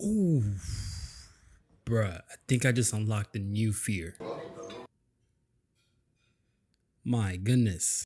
Ooh, bruh, I think I just unlocked a new fear. My goodness.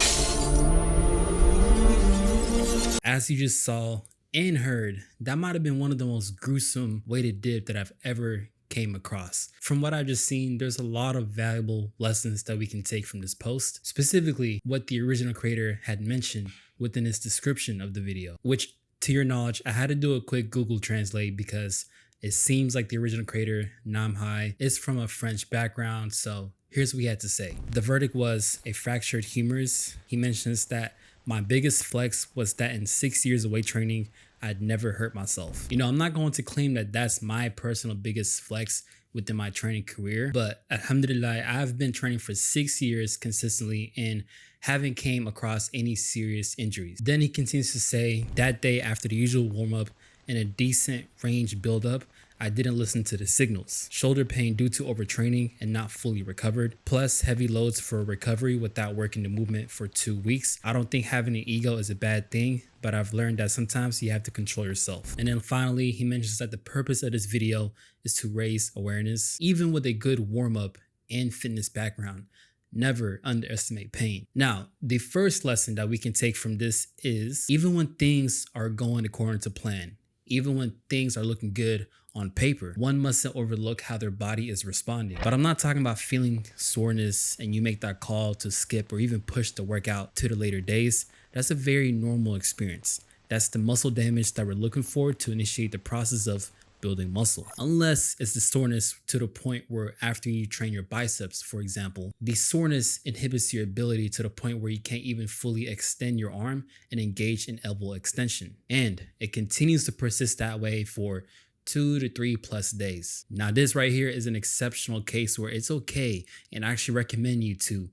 As you just saw and heard, that might have been one of the most gruesome weighted dip that I've ever came across. From what I've just seen, there's a lot of valuable lessons that we can take from this post, specifically what the original creator had mentioned within his description of the video, which to your knowledge, I had to do a quick Google translate because it seems like the original creator, Namhai, is from a French background, so here's what he had to say. The verdict was a fractured humerus. He mentions that my biggest flex was that in 6 years of weight training, I'd never hurt myself. You know, I'm not going to claim that that's my personal biggest flex within my training career, but alhamdulillah, I've been training for 6 years consistently and haven't came across any serious injuries. Then he continues to say, that day after the usual warm-up and a decent range build-up, I didn't listen to the signals. Shoulder pain due to overtraining and not fully recovered, plus heavy loads for recovery without working the movement for 2 weeks. I don't think having an ego is a bad thing, but I've learned that sometimes you have to control yourself. And then finally, he mentions that the purpose of this video is to raise awareness. Even with a good warm-up and fitness background, never underestimate pain. Now, the first lesson that we can take from this is even when things are going according to plan, even when things are looking good on paper, one mustn't overlook how their body is responding. But I'm not talking about feeling soreness and you make that call to skip or even push the workout to the later days. That's a very normal experience. That's the muscle damage that we're looking for to initiate the process of building muscle. Unless it's the soreness to the point where after you train your biceps, for example, the soreness inhibits your ability to the point where you can't even fully extend your arm and engage in elbow extension. And it continues to persist that way for 2 to 3 plus days. Now this right here is an exceptional case where it's okay, and I actually recommend you to,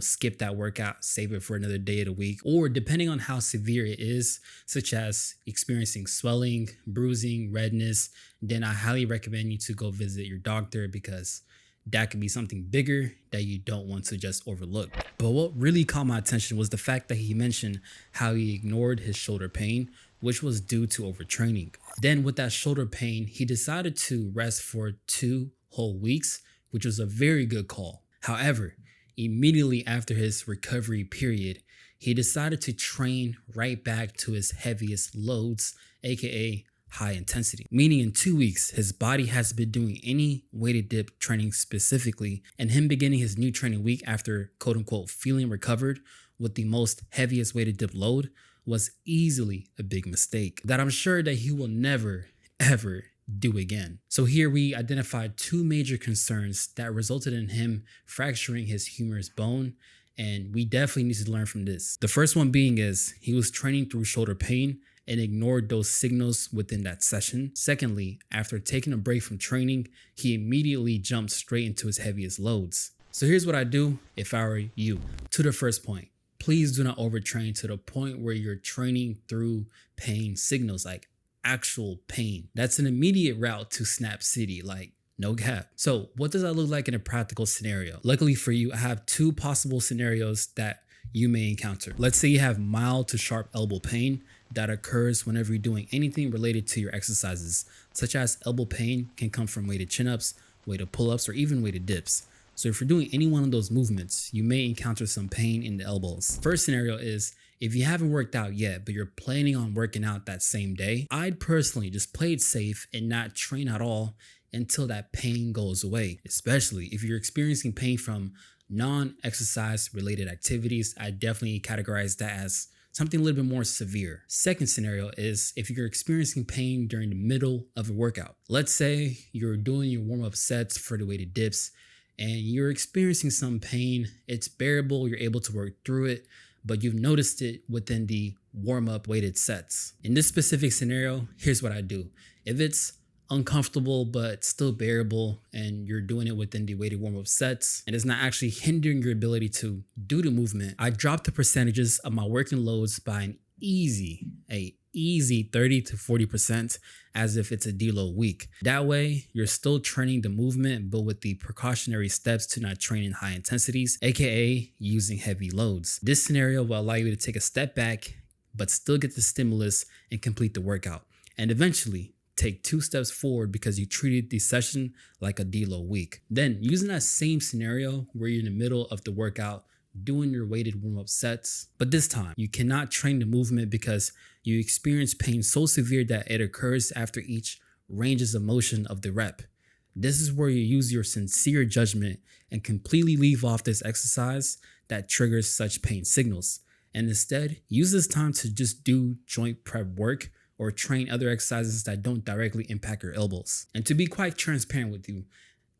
skip that workout, save it for another day of the week, or depending on how severe it is, such as experiencing swelling, bruising, redness, then I highly recommend you to go visit your doctor because that could be something bigger that you don't want to just overlook. But what really caught my attention was the fact that he mentioned how he ignored his shoulder pain, which was due to overtraining. Then with that shoulder pain, he decided to rest for 2 whole weeks, which was a very good call. However, immediately after his recovery period, he decided to train right back to his heaviest loads, aka high intensity, meaning in 2 weeks, his body hasn't been doing any weighted dip training specifically, and him beginning his new training week after quote unquote feeling recovered with the most heaviest weighted dip load was easily a big mistake that I'm sure that he will never, ever do again. So here we identified 2 major concerns that resulted in him fracturing his humerus bone, and we definitely need to learn from this. The first one being is he was training through shoulder pain and ignored those signals within that session. Secondly, after taking a break from training, he immediately jumped straight into his heaviest loads. So here's what I do if I were you. To the first point, please do not overtrain to the point where you're training through pain signals, like actual pain. That's an immediate route to Snap City, like no cap. So what does that look like in a practical scenario? Luckily for you, I have 2 possible scenarios that you may encounter. Let's say you have mild to sharp elbow pain that occurs whenever you're doing anything related to your exercises, such as elbow pain can come from weighted chin-ups, weighted pull-ups, or even weighted dips. So if you're doing any one of those movements, you may encounter some pain in the elbows. First scenario is if you haven't worked out yet, but you're planning on working out that same day, I'd personally just play it safe and not train at all until that pain goes away. Especially if you're experiencing pain from non-exercise related activities, I definitely categorize that as something a little bit more severe. Second scenario is if you're experiencing pain during the middle of a workout. Let's say you're doing your warm-up sets for the weighted dips and you're experiencing some pain. It's bearable, you're able to work through it, but you've noticed it within the warm-up weighted sets. In this specific scenario, here's what I do. If it's uncomfortable but still bearable and you're doing it within the weighted warm-up sets and it's not actually hindering your ability to do the movement, I drop the percentages of my working loads by an a easy 30 to 40% as if it's a deload week. That way, you're still training the movement, but with the precautionary steps to not train in high intensities, aka using heavy loads. This scenario will allow you to take a step back, but still get the stimulus and complete the workout. And eventually, take 2 steps forward because you treated the session like a deload week. Then, using that same scenario where you're in the middle of the workout, doing your weighted warm-up sets, but this time you cannot train the movement because you experience pain so severe that it occurs after each ranges of motion of the rep. This is where you use your sincere judgment and completely leave off this exercise that triggers such pain signals, and instead use this time to just do joint prep work or train other exercises that don't directly impact your elbows. And to be quite transparent with you,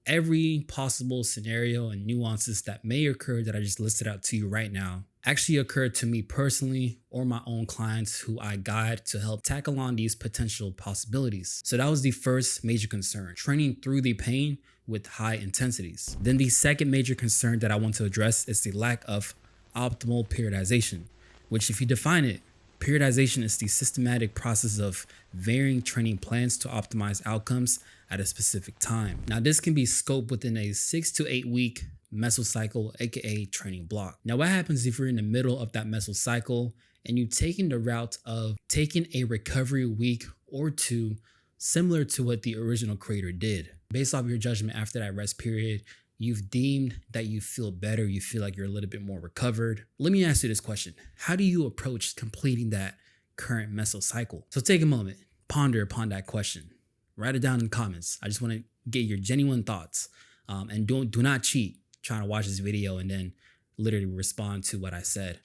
every possible scenario and nuances that may occur that I just listed out to you right now actually occurred to me personally or my own clients who I guide to help tackle on these potential possibilities. So that was the first major concern, training through the pain with high intensities. Then the second major concern that I want to address is the lack of optimal periodization, which if you define it, periodization is the systematic process of varying training plans to optimize outcomes at a specific time. Now, this can be scoped within a 6 to 8 week mesocycle, aka training block. Now, what happens if you're in the middle of that mesocycle and you've taken the route of taking a recovery week or two, similar to what the original creator did? Based off your judgment after that rest period, you've deemed that you feel better, you feel like you're a little bit more recovered. Let me ask you this question. How do you approach completing that current mesocycle? So take a moment, ponder upon that question. Write it down in the comments. I just want to get your genuine thoughts. And do not cheat trying to watch this video and then literally respond to what I said.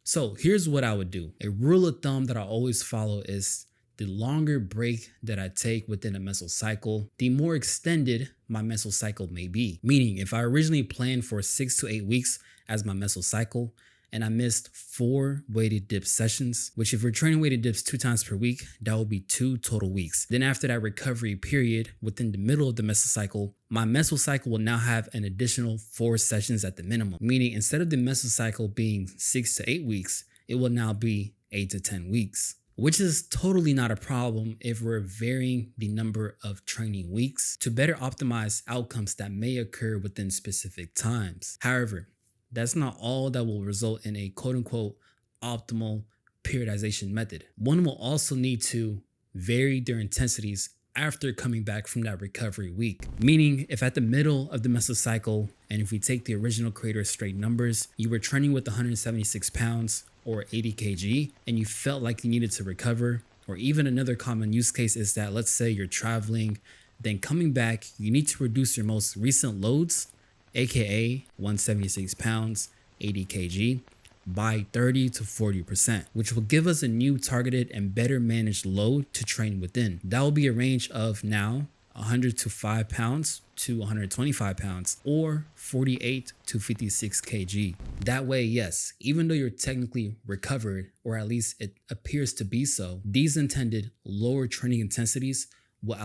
So here's what I would do. A rule of thumb that I always follow is the longer break that I take within a mesocycle, the more extended my mesocycle may be. Meaning, if I originally planned for 6 to 8 weeks as my mesocycle, and I missed 4 weighted dip sessions, which if we're training weighted dips 2 times per week, that will be 2 total weeks. Then after that recovery period, within the middle of the mesocycle, my mesocycle will now have an additional 4 sessions at the minimum. Meaning instead of the mesocycle being 6 to 8 weeks, it will now be 8 to 10 weeks. Which is totally not a problem if we're varying the number of training weeks to better optimize outcomes that may occur within specific times. However, that's not all that will result in a quote-unquote optimal periodization method. One will also need to vary their intensities after coming back from that recovery week. Meaning, if at the middle of the mesocycle, and if we take the original creator's straight numbers, you were training with 176 pounds or 80 kg, and you felt like you needed to recover, or even another common use case is that, let's say you're traveling, then coming back, you need to reduce your most recent loads, aka 176 pounds, 80 kg, by 30 to 40%, which will give us a new targeted and better managed load to train within. That will be a range of now 100 to 5 pounds to 125 pounds, or 48 to 56 kg. That way, yes, even though you're technically recovered, or at least it appears to be so, these intended lower training intensities will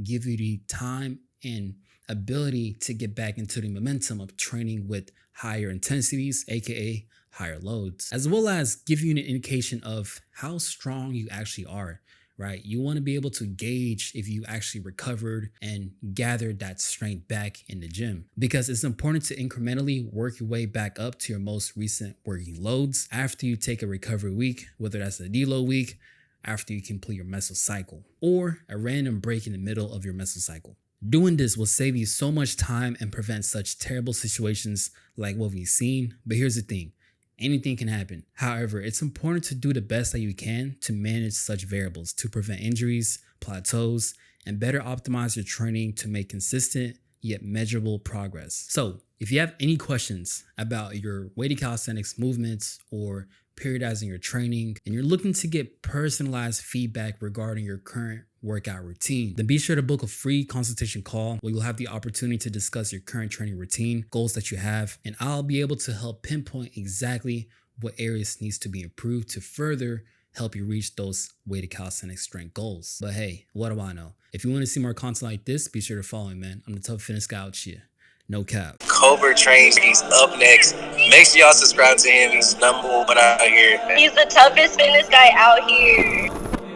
give you the time and ability to get back into the momentum of training with higher intensities, aka higher loads, as well as give you an indication of how strong you actually are, right? You want to be able to gauge if you actually recovered and gathered that strength back in the gym, because it's important to incrementally work your way back up to your most recent working loads after you take a recovery week, whether that's a deload week, after you complete your mesocycle, or a random break in the middle of your mesocycle. Doing this will save you so much time and prevent such terrible situations like what we've seen. But here's the thing, anything can happen. However, it's important to do the best that you can to manage such variables to prevent injuries, plateaus, and better optimize your training to make consistent yet measurable progress. So if you have any questions about your weighted calisthenics movements or periodizing your training, and you're looking to get personalized feedback regarding your current workout routine, then be sure to book a free consultation call where you'll have the opportunity to discuss your current training routine, goals that you have, and I'll be able to help pinpoint exactly what areas needs to be improved to further help you reach those weighted calisthenics strength goals. But hey, what do I know? If you want to see more content like this, be sure to follow me, man. I'm the Tough Fitness Guy out here. No cap. Cobra Train, he's up next. Make sure y'all subscribe to him. He's number one out here. He's the toughest fitness guy out here.